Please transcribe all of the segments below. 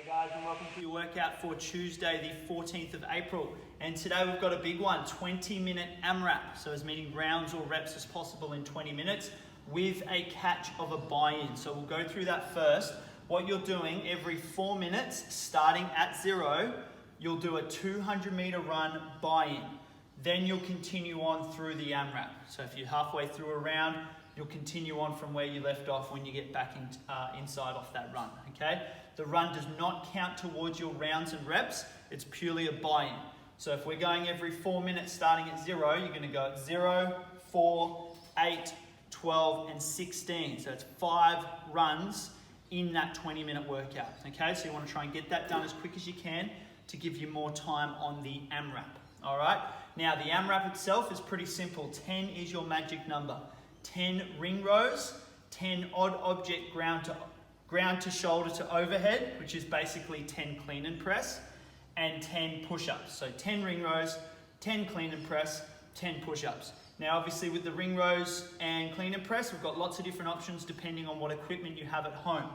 Hey guys, and welcome to your workout for Tuesday the 14th of April. And today we've got a big one, 20-minute AMRAP. So as many rounds or reps as possible in 20 minutes with a catch of a buy-in. So we'll go through that first. What you're doing every 4 minutes, starting at 0, you'll do a 200-meter run buy-in. Then you'll continue on through the AMRAP. So if you're halfway through a round, you'll continue on from where you left off when you get back inside off that run, okay? The run does not count towards your rounds and reps, it's purely a buy-in. So if we're going every 4 minutes starting at 0, you're gonna go at 0, 4, 8, 12, and 16. So it's 5 runs in that 20-minute workout, okay? So you wanna try and get that done as quick as you can to give you more time on the AMRAP, all right? Now the AMRAP itself is pretty simple. 10 is your magic number. 10 ring rows, 10 odd object ground to shoulder to overhead, which is basically 10 clean and press, and 10 push-ups. So 10 ring rows, 10 clean and press, 10 push-ups. Now obviously with the ring rows and clean and press, we've got lots of different options depending on what equipment you have at home.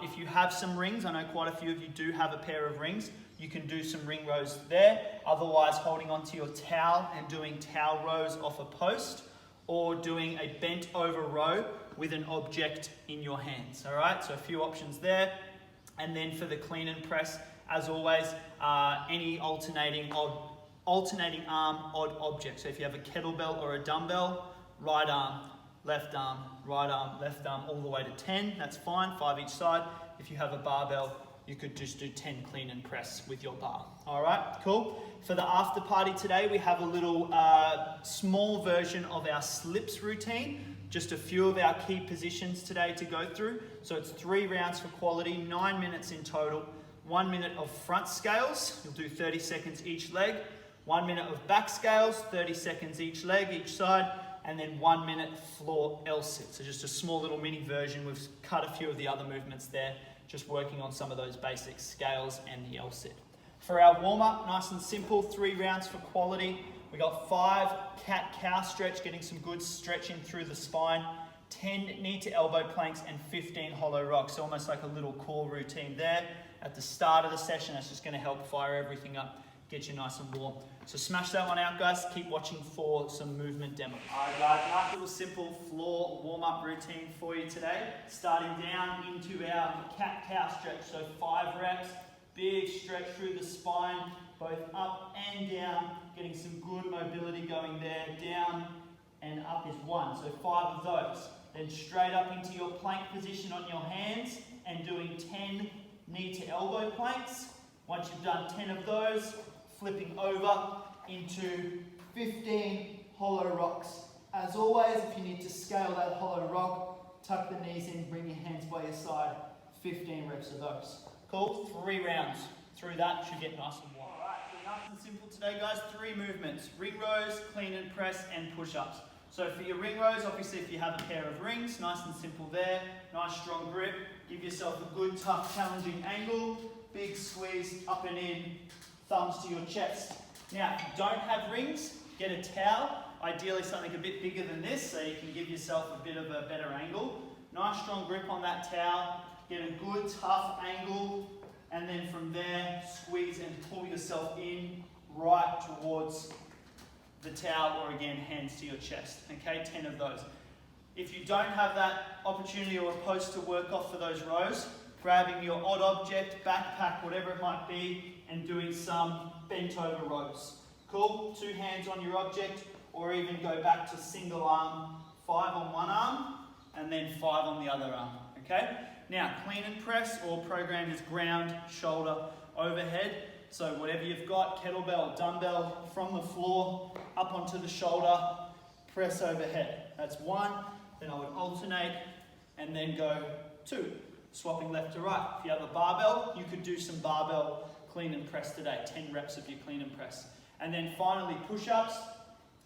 If you have some rings, I know quite a few of you do have a pair of rings, you can do some ring rows there. Otherwise, holding onto your towel and doing towel rows off a post, or doing a bent over row with an object in your hands, all right? So a few options there. And then for the clean and press, as always, any alternating arm, odd object. So if you have a kettlebell or a dumbbell, right arm, left arm, right arm, left arm, all the way to 10, that's fine, 5 each side. If you have a barbell, you could just do 10 clean and press with your bar. All right, cool. For the after party today, we have a little small version of our slips routine. Just a few of our key positions today to go through. So it's 3 rounds for quality, 9 minutes in total. 1 minute of front scales, you'll do 30 seconds each leg. 1 minute of back scales, 30 seconds each leg, each side. And then 1 minute floor L-sit. So just a small little mini version. We've cut a few of the other movements there, just working on some of those basic scales and the L-sit. For our warm-up, nice and simple, 3 rounds for quality. We got 5 cat-cow stretch, getting some good stretching through the spine, 10 knee to elbow planks, and 15 hollow rocks. So almost like a little core routine there. At the start of the session, that's just gonna help fire everything up, get you nice and warm. So smash that one out, guys. Keep watching for some movement demos. All right, guys, nice little simple floor warm-up routine for you today. Starting down into our cat-cow stretch. So 5 reps, big stretch through the spine, both up and down, getting some good mobility going there. Down and up is 1, so 5 of those. Then straight up into your plank position on your hands and doing 10 knee to elbow planks. Once you've done 10 of those, flipping over into 15 hollow rocks. As always, if you need to scale that hollow rock, tuck the knees in, bring your hands by your side, 15 reps of those. Cool, 3 rounds. Through that, should get nice and warm. All right, so nice and simple today, guys. 3 movements, ring rows, clean and press, and push-ups. So for your ring rows, obviously if you have a pair of rings, nice and simple there, nice strong grip, give yourself a good, tough, challenging angle, big squeeze up and in, thumbs to your chest. Now, if you don't have rings, get a towel, ideally something a bit bigger than this so you can give yourself a bit of a better angle. Nice strong grip on that towel, get a good tough angle, and then from there, squeeze and pull yourself in right towards the towel, or again, hands to your chest, okay, 10 of those. If you don't have that opportunity or a post to work off for those rows, grabbing your odd object, backpack, whatever it might be, and doing some bent over rows. Cool? 2 hands on your object, or even go back to single arm, 5 on one arm, and then 5 on the other arm, okay? Now, clean and press, or program is ground, shoulder, overhead. So whatever you've got, kettlebell, dumbbell, from the floor, up onto the shoulder, press overhead. That's 1, then I would alternate, and then go 2. Swapping left to right. If you have a barbell, you could do some barbell clean and press today, 10 reps of your clean and press. And then finally push-ups,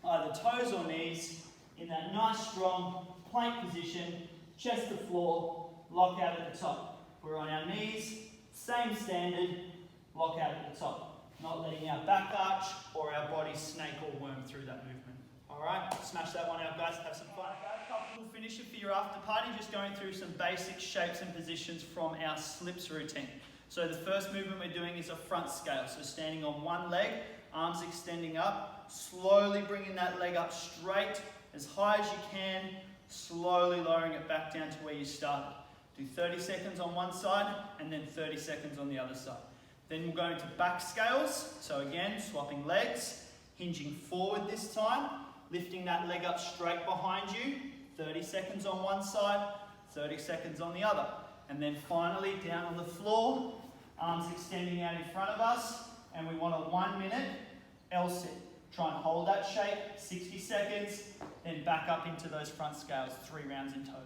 either toes or knees, in that nice strong plank position, chest to floor, lock out at the top. We're on our knees, same standard, lock out at the top. Not letting our back arch or our body snake or worm through that movement. All right, smash that one out, guys. Have some fun. Comfortable finisher for your after party, just going through some basic shapes and positions from our slips routine. So the first movement we're doing is a front scale. So standing on one leg, arms extending up, slowly bringing that leg up straight as high as you can, slowly lowering it back down to where you started. Do 30 seconds on one side and then 30 seconds on the other side. Then we'll go into back scales. So again, swapping legs, hinging forward this time, lifting that leg up straight behind you, 30 seconds on one side, 30 seconds on the other. And then finally down on the floor, arms extending out in front of us, and we want a 1 minute L sit. Try and hold that shape, 60 seconds, then back up into those front scales, 3 rounds in total.